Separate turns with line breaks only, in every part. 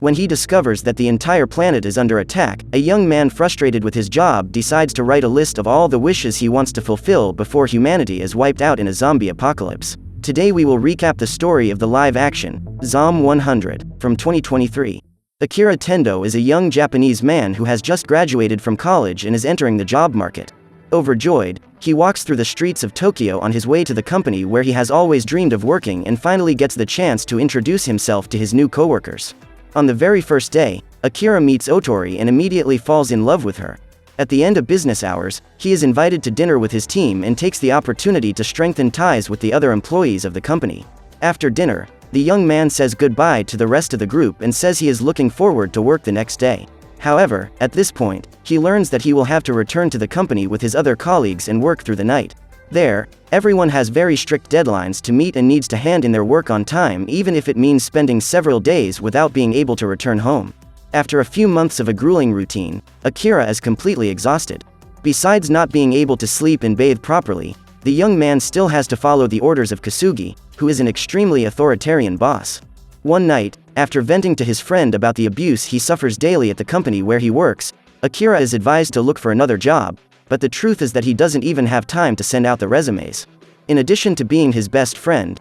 When he discovers that the entire planet is under attack, a young man frustrated with his job decides to write a list of all the wishes he wants to fulfill before humanity is wiped out in a zombie apocalypse. Today we will recap the story of the live-action Zom 100 from 2023. Akira Tendo is a young Japanese man who has just graduated from college and is entering the job market. Overjoyed, he walks through the streets of Tokyo on his way to the company where he has always dreamed of working and finally gets the chance to introduce himself to his new coworkers. On the very first day, Akira meets Otori and immediately falls in love with her. At the end of business hours, he is invited to dinner with his team and takes the opportunity to strengthen ties with the other employees of the company. After dinner, the young man says goodbye to the rest of the group and says he is looking forward to work the next day. However, at this point, he learns that he will have to return to the company with his other colleagues and work through the night. There, everyone has very strict deadlines to meet and needs to hand in their work on time, even if it means spending several days without being able to return home. After a few months of a grueling routine, Akira is completely exhausted. Besides not being able to sleep and bathe properly, the young man still has to follow the orders of Kasugi, who is an extremely authoritarian boss. One night, after venting to his friend about the abuse he suffers daily at the company where he works, Akira is advised to look for another job, but the truth is that he doesn't even have time to send out the resumes. In addition to being his best friend,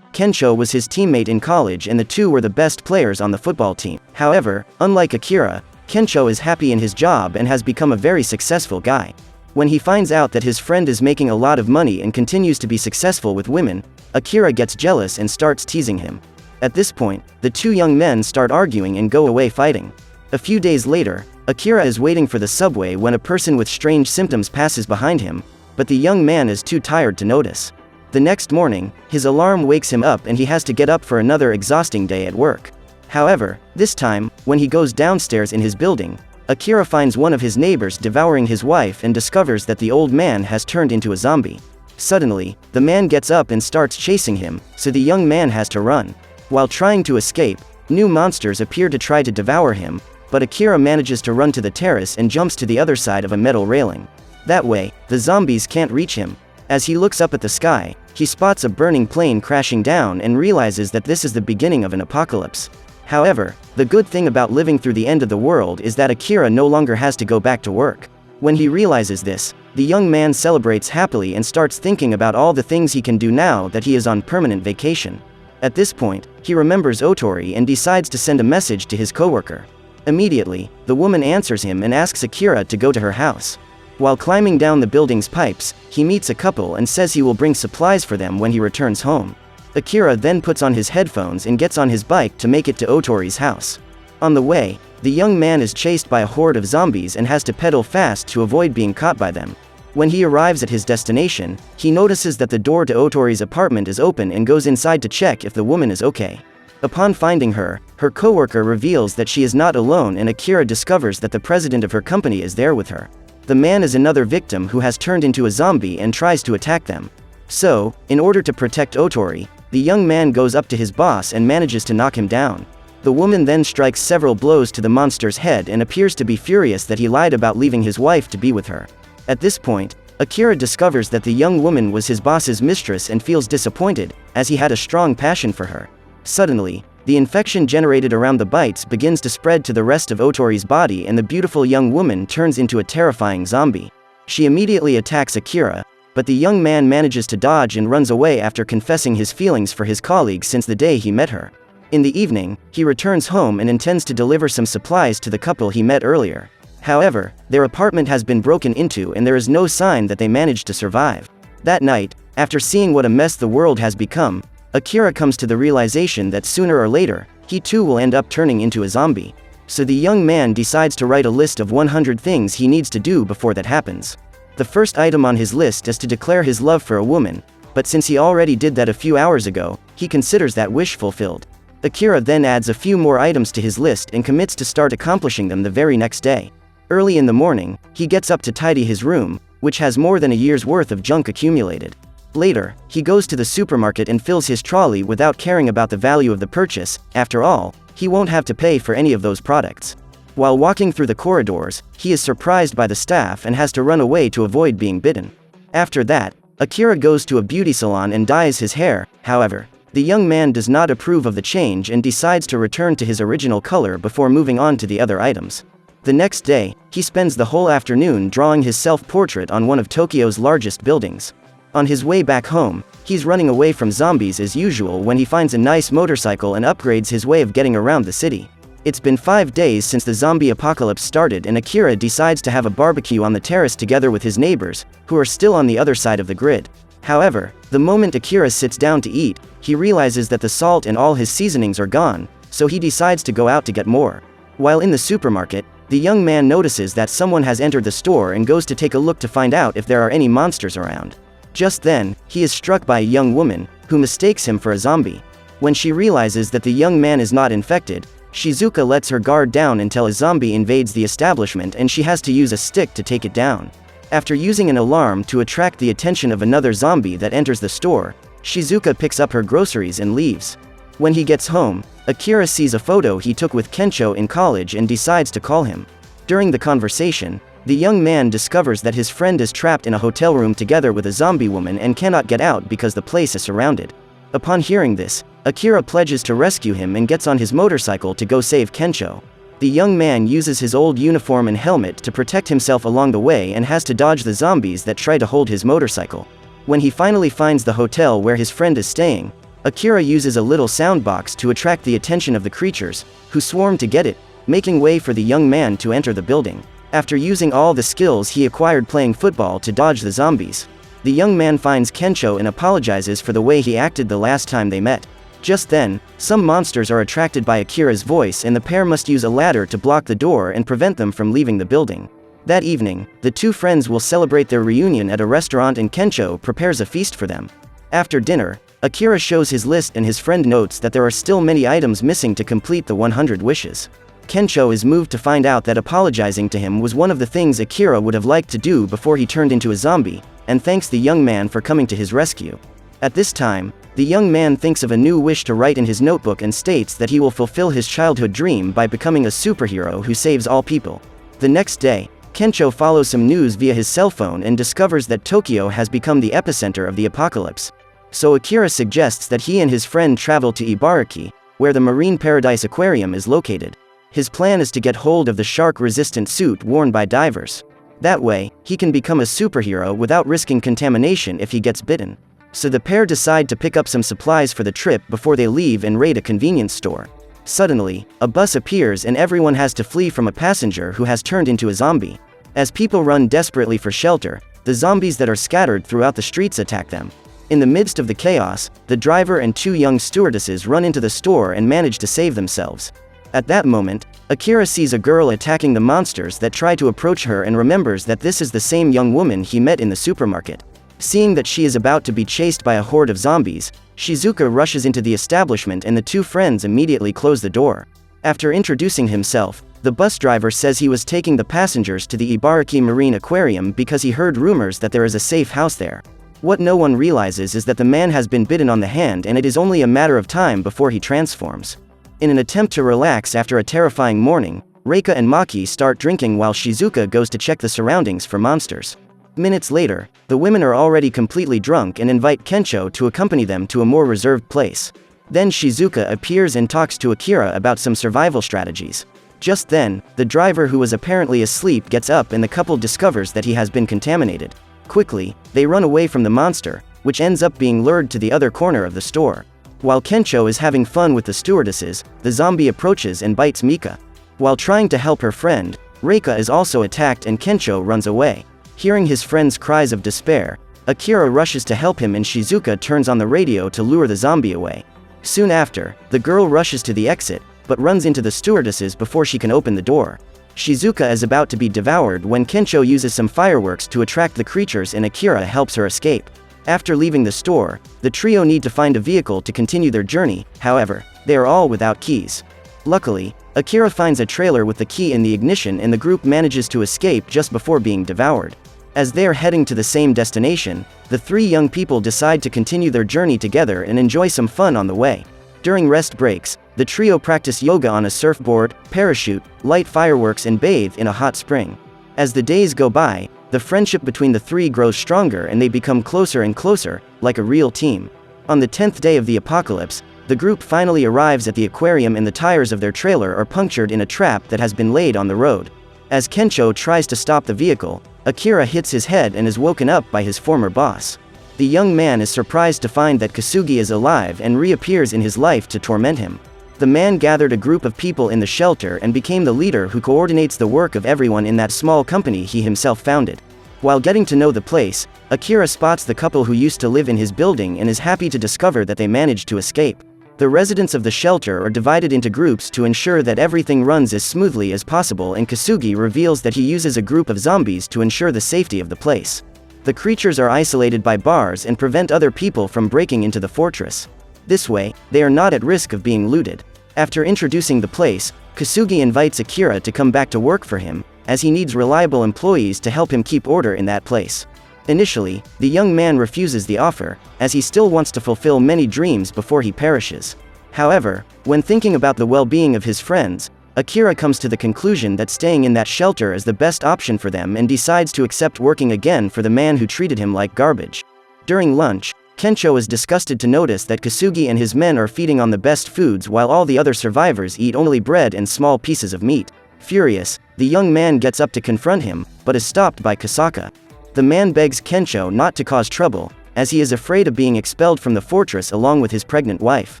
Kencho was his teammate in college and the two were the best players on the football team. However, unlike Akira, Kencho is happy in his job and has become a very successful guy. When he finds out that his friend is making a lot of money and continues to be successful with women, Akira gets jealous and starts teasing him. At this point, the two young men start arguing and go away fighting. A few days later, Akira is waiting for the subway when a person with strange symptoms passes behind him, but the young man is too tired to notice. The next morning, his alarm wakes him up and he has to get up for another exhausting day at work. However, this time, when he goes downstairs in his building, Akira finds one of his neighbors devouring his wife and discovers that the old man has turned into a zombie. Suddenly, the man gets up and starts chasing him, so the young man has to run. While trying to escape, new monsters appear to try to devour him, but Akira manages to run to the terrace and jumps to the other side of a metal railing. That way, the zombies can't reach him. As he looks up at the sky, he spots a burning plane crashing down and realizes that this is the beginning of an apocalypse. However, the good thing about living through the end of the world is that Akira no longer has to go back to work. When he realizes this, the young man celebrates happily and starts thinking about all the things he can do now that he is on permanent vacation. At this point, he remembers Otori and decides to send a message to his coworker. Immediately, the woman answers him and asks Akira to go to her house. While climbing down the building's pipes, he meets a couple and says he will bring supplies for them when he returns home. Akira then puts on his headphones and gets on his bike to make it to Otori's house. On the way, the young man is chased by a horde of zombies and has to pedal fast to avoid being caught by them. When he arrives at his destination, he notices that the door to Otori's apartment is open and goes inside to check if the woman is okay. Upon finding her, her coworker reveals that she is not alone and Akira discovers that the president of her company is there with her. The man is another victim who has turned into a zombie and tries to attack them. So, in order to protect Otori, the young man goes up to his boss and manages to knock him down. The woman then strikes several blows to the monster's head and appears to be furious that he lied about leaving his wife to be with her. At this point, Akira discovers that the young woman was his boss's mistress and feels disappointed, as he had a strong passion for her. Suddenly, the infection generated around the bites begins to spread to the rest of Otori's body and the beautiful young woman turns into a terrifying zombie. She immediately attacks Akira, but the young man manages to dodge and runs away after confessing his feelings for his colleague since the day he met her. In the evening, he returns home and intends to deliver some supplies to the couple he met earlier. However, their apartment has been broken into and there is no sign that they managed to survive. That night, after seeing what a mess the world has become, Akira comes to the realization that sooner or later, he too will end up turning into a zombie. So the young man decides to write a list of 100 things he needs to do before that happens. The first item on his list is to declare his love for a woman, but since he already did that a few hours ago, he considers that wish fulfilled. Akira then adds a few more items to his list and commits to start accomplishing them the very next day. Early in the morning, he gets up to tidy his room, which has more than a year's worth of junk accumulated. Later, he goes to the supermarket and fills his trolley without caring about the value of the purchase. After all, he won't have to pay for any of those products. While walking through the corridors, he is surprised by the staff and has to run away to avoid being bitten. After that, Akira goes to a beauty salon and dyes his hair. However, The young man does not approve of the change and decides to return to his original color before moving on to the other items. The next day, he spends the whole afternoon drawing his self-portrait on one of Tokyo's largest buildings. On his way back home, he's running away from zombies as usual when he finds a nice motorcycle and upgrades his way of getting around the city. It's been 5 days since the zombie apocalypse started and Akira decides to have a barbecue on the terrace together with his neighbors, who are still on the other side of the grid. However, the moment Akira sits down to eat, he realizes that the salt and all his seasonings are gone, so he decides to go out to get more. While in the supermarket, the young man notices that someone has entered the store and goes to take a look to find out if there are any monsters around. Just then, he is struck by a young woman, who mistakes him for a zombie. When she realizes that the young man is not infected, Shizuka lets her guard down until a zombie invades the establishment and she has to use a stick to take it down. After using an alarm to attract the attention of another zombie that enters the store, Shizuka picks up her groceries and leaves. When he gets home, Akira sees a photo he took with Kencho in college and decides to call him. During the conversation, the young man discovers that his friend is trapped in a hotel room together with a zombie woman and cannot get out because the place is surrounded. Upon hearing this, Akira pledges to rescue him and gets on his motorcycle to go save Kencho. The young man uses his old uniform and helmet to protect himself along the way and has to dodge the zombies that try to hold his motorcycle. When he finally finds the hotel where his friend is staying, Akira uses a little soundbox to attract the attention of the creatures, who swarm to get it, making way for the young man to enter the building. After using all the skills he acquired playing football to dodge the zombies, the young man finds Kencho and apologizes for the way he acted the last time they met. Just then, some monsters are attracted by Akira's voice and the pair must use a ladder to block the door and prevent them from leaving the building. That evening, the two friends will celebrate their reunion at a restaurant and Kencho prepares a feast for them. After dinner, Akira shows his list and his friend notes that there are still many items missing to complete the 100 wishes. Kencho is moved to find out that apologizing to him was one of the things Akira would have liked to do before he turned into a zombie, and thanks the young man for coming to his rescue. At this time, the young man thinks of a new wish to write in his notebook and states that he will fulfill his childhood dream by becoming a superhero who saves all people. The next day, Kencho follows some news via his cell phone and discovers that Tokyo has become the epicenter of the apocalypse. So Akira suggests that he and his friend travel to Ibaraki, where the Marine Paradise Aquarium is located. His plan is to get hold of the shark-resistant suit worn by divers. That way, he can become a superhero without risking contamination if he gets bitten. So the pair decide to pick up some supplies for the trip before they leave and raid a convenience store. Suddenly, a bus appears and everyone has to flee from a passenger who has turned into a zombie. As people run desperately for shelter, the zombies that are scattered throughout the streets attack them. In the midst of the chaos, the driver and two young stewardesses run into the store and manage to save themselves. At that moment, Akira sees a girl attacking the monsters that try to approach her and remembers that this is the same young woman he met in the supermarket. Seeing that she is about to be chased by a horde of zombies, Shizuka rushes into the establishment and the two friends immediately close the door. After introducing himself, the bus driver says he was taking the passengers to the Ibaraki Marine Aquarium because he heard rumors that there is a safe house there. What no one realizes is that the man has been bitten on the hand and it is only a matter of time before he transforms. In an attempt to relax after a terrifying morning, Reika and Maki start drinking while Shizuka goes to check the surroundings for monsters. Minutes later, the women are already completely drunk and invite Kencho to accompany them to a more reserved place. Then Shizuka appears and talks to Akira about some survival strategies. Just then, the driver who was apparently asleep gets up and the couple discovers that he has been contaminated. Quickly, they run away from the monster, which ends up being lured to the other corner of the store. While Kencho is having fun with the stewardesses, the zombie approaches and bites Mika. While trying to help her friend, Reika is also attacked and Kencho runs away. Hearing his friend's cries of despair, Akira rushes to help him and Shizuka turns on the radio to lure the zombie away. Soon after, the girl rushes to the exit, but runs into the stewardesses before she can open the door. Shizuka is about to be devoured when Kencho uses some fireworks to attract the creatures and Akira helps her escape. After leaving the store, the trio need to find a vehicle to continue their journey, however, they are all without keys. Luckily, Akira finds a trailer with the key in the ignition and the group manages to escape just before being devoured. As they are heading to the same destination, the three young people decide to continue their journey together and enjoy some fun on the way. During rest breaks, the trio practice yoga on a surfboard, parachute, light fireworks and bathe in a hot spring. As the days go by, the friendship between the three grows stronger and they become closer and closer, like a real team. On the 10th day of the apocalypse, the group finally arrives at the aquarium and the tires of their trailer are punctured in a trap that has been laid on the road. As Kencho tries to stop the vehicle, Akira hits his head and is woken up by his former boss. The young man is surprised to find that Kasugi is alive and reappears in his life to torment him. The man gathered a group of people in the shelter and became the leader who coordinates the work of everyone in that small company he himself founded. While getting to know the place, Akira spots the couple who used to live in his building and is happy to discover that they managed to escape. The residents of the shelter are divided into groups to ensure that everything runs as smoothly as possible, and Kasugi reveals that he uses a group of zombies to ensure the safety of the place. The creatures are isolated by bars and prevent other people from breaking into the fortress. This way, they are not at risk of being looted. After introducing the place, Kasugi invites Akira to come back to work for him, as he needs reliable employees to help him keep order in that place. Initially, the young man refuses the offer, as he still wants to fulfill many dreams before he perishes. However, when thinking about the well-being of his friends, Akira comes to the conclusion that staying in that shelter is the best option for them and decides to accept working again for the man who treated him like garbage. During lunch, Kencho is disgusted to notice that Kasugi and his men are feeding on the best foods while all the other survivors eat only bread and small pieces of meat. Furious, the young man gets up to confront him, but is stopped by Kasaka. The man begs Kencho not to cause trouble, as he is afraid of being expelled from the fortress along with his pregnant wife.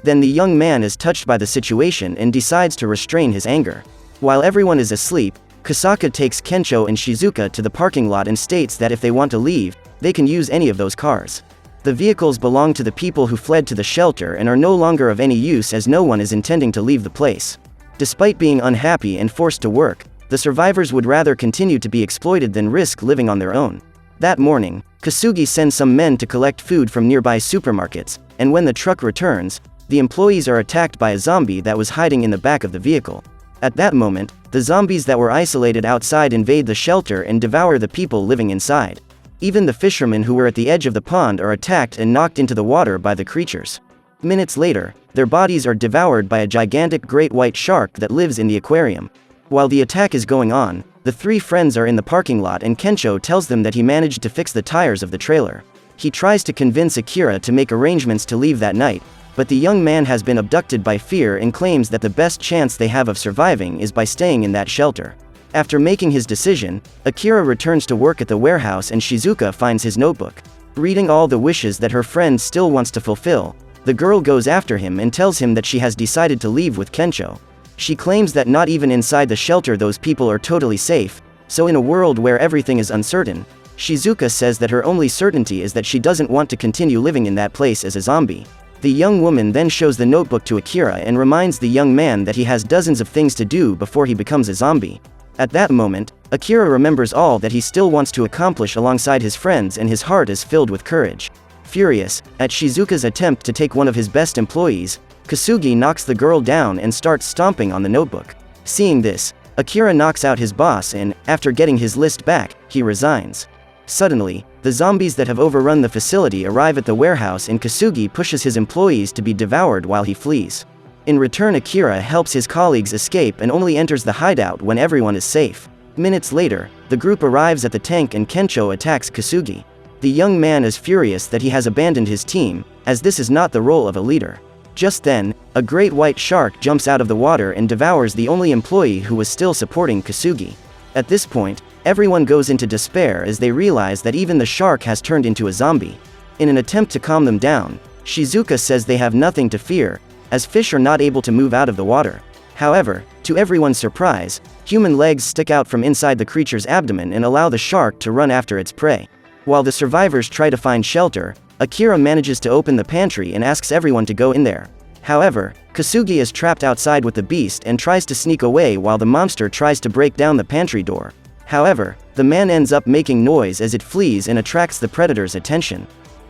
Then the young man is touched by the situation and decides to restrain his anger. While everyone is asleep, Kasaka takes Kencho and Shizuka to the parking lot and states that if they want to leave, they can use any of those cars. The vehicles belong to the people who fled to the shelter and are no longer of any use, as no one is intending to leave the place. Despite being unhappy and forced to work, the survivors would rather continue to be exploited than risk living on their own. That morning, Kasugi sends some men to collect food from nearby supermarkets, and when the truck returns, the employees are attacked by a zombie that was hiding in the back of the vehicle. At that moment, the zombies that were isolated outside invade the shelter and devour the people living inside. Even the fishermen who were at the edge of the pond are attacked and knocked into the water by the creatures. Minutes later, their bodies are devoured by a gigantic great white shark that lives in the aquarium. While the attack is going on, the three friends are in the parking lot and Kencho tells them that he managed to fix the tires of the trailer. He tries to convince Akira to make arrangements to leave that night, but the young man has been abducted by fear and claims that the best chance they have of surviving is by staying in that shelter. After making his decision, Akira returns to work at the warehouse and Shizuka finds his notebook. Reading all the wishes that her friend still wants to fulfill, the girl goes after him and tells him that she has decided to leave with Kencho. She claims that not even inside the shelter those people are totally safe, so in a world where everything is uncertain, Shizuka says that her only certainty is that she doesn't want to continue living in that place as a zombie. The young woman then shows the notebook to Akira and reminds the young man that he has dozens of things to do before he becomes a zombie. At that moment, Akira remembers all that he still wants to accomplish alongside his friends and his heart is filled with courage. Furious at Shizuka's attempt to take one of his best employees, Kasugi knocks the girl down and starts stomping on the notebook. Seeing this, Akira knocks out his boss and, after getting his list back, he resigns. Suddenly, the zombies that have overrun the facility arrive at the warehouse and Kasugi pushes his employees to be devoured while he flees. In return, Akira helps his colleagues escape and only enters the hideout when everyone is safe. Minutes later, the group arrives at the tank and Kencho attacks Kasugi. The young man is furious that he has abandoned his team, as this is not the role of a leader. Just then, a great white shark jumps out of the water and devours the only employee who was still supporting Kasugi. At this point, everyone goes into despair as they realize that even the shark has turned into a zombie. In an attempt to calm them down, Shizuka says they have nothing to fear, as fish are not able to move out of the water. However, to everyone's surprise, human legs stick out from inside the creature's abdomen and allow the shark to run after its prey. While the survivors try to find shelter, Akira manages to open the pantry and asks everyone to go in there. However, Kasugi is trapped outside with the beast and tries to sneak away while the monster tries to break down the pantry door. However, the man ends up making noise as it flees and attracts the predator's attention.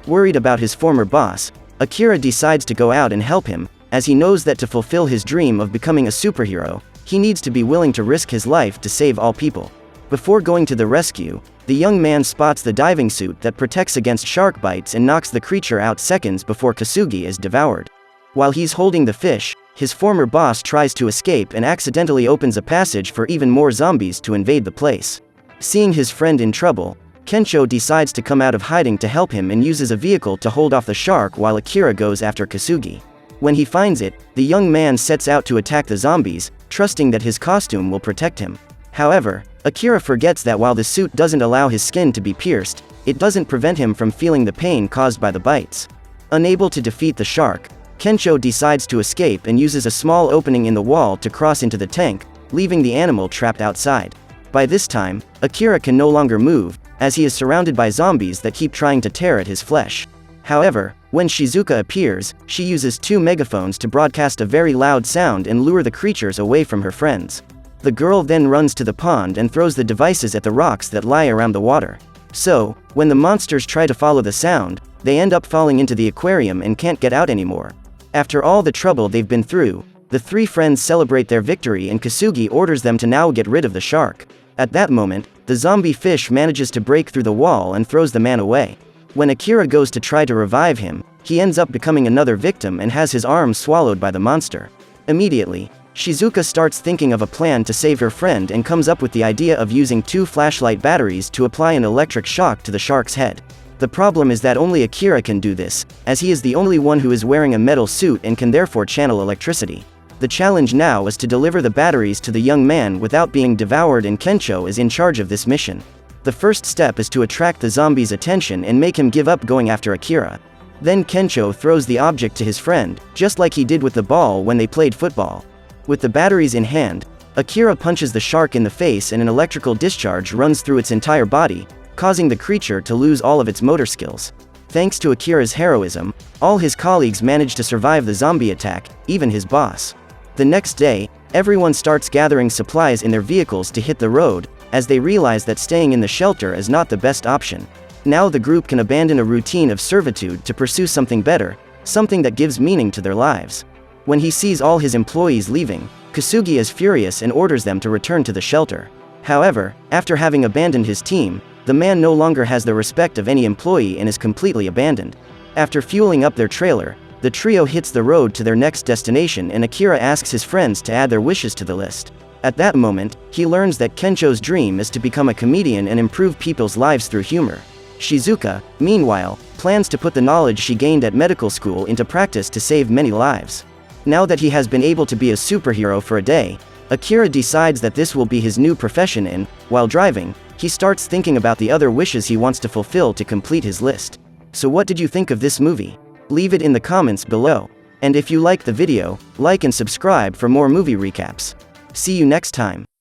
Worried about his former boss, Akira decides to go out and help him, as he knows that to fulfill his dream of becoming a superhero, he needs to be willing to risk his life to save all people. Before going to the rescue, the young man spots the diving suit that protects against shark bites and knocks the creature out seconds before Kasugi is devoured. While he's holding the fish, his former boss tries to escape and accidentally opens a passage for even more zombies to invade the place. Seeing his friend in trouble, Kencho decides to come out of hiding to help him and uses a vehicle to hold off the shark while Akira goes after Kasugi. When he finds it, the young man sets out to attack the zombies, trusting that his costume will protect him. However, Akira forgets that while the suit doesn't allow his skin to be pierced, it doesn't prevent him from feeling the pain caused by the bites. Unable to defeat the shark, Kencho decides to escape and uses a small opening in the wall to cross into the tank, leaving the animal trapped outside. By this time, Akira can no longer move, as he is surrounded by zombies that keep trying to tear at his flesh. However, when Shizuka appears, she uses 2 megaphones to broadcast a very loud sound and lure the creatures away from her friends. The girl then runs to the pond and throws the devices at the rocks that lie around the water. So, when the monsters try to follow the sound, they end up falling into the aquarium and can't get out anymore. After all the trouble they've been through, the 3 friends celebrate their victory and Kasugi orders them to now get rid of the shark. At that moment, the zombie fish manages to break through the wall and throws the man away. When Akira goes to try to revive him, he ends up becoming another victim and has his arm swallowed by the monster. Immediately, Shizuka starts thinking of a plan to save her friend and comes up with the idea of using 2 flashlight batteries to apply an electric shock to the shark's head. The problem is that only Akira can do this, as he is the only one who is wearing a metal suit and can therefore channel electricity. The challenge now is to deliver the batteries to the young man without being devoured, and Kencho is in charge of this mission. The first step is to attract the zombie's attention and make him give up going after Akira. Then Kencho throws the object to his friend, just like he did with the ball when they played football. With the batteries in hand, Akira punches the shark in the face and an electrical discharge runs through its entire body, causing the creature to lose all of its motor skills. Thanks to Akira's heroism, all his colleagues manage to survive the zombie attack, even his boss. The next day, everyone starts gathering supplies in their vehicles to hit the road, as they realize that staying in the shelter is not the best option. Now the group can abandon a routine of servitude to pursue something better, something that gives meaning to their lives. When he sees all his employees leaving, Kasugi is furious and orders them to return to the shelter. However, after having abandoned his team, the man no longer has the respect of any employee and is completely abandoned. After fueling up their trailer, the trio hits the road to their next destination and Akira asks his friends to add their wishes to the list. At that moment, he learns that Kencho's dream is to become a comedian and improve people's lives through humor. Shizuka, meanwhile, plans to put the knowledge she gained at medical school into practice to save many lives. Now that he has been able to be a superhero for a day, Akira decides that this will be his new profession and, while driving, he starts thinking about the other wishes he wants to fulfill to complete his list. So what did you think of this movie? Leave it in the comments below. And if you liked the video, like and subscribe for more movie recaps. See you next time.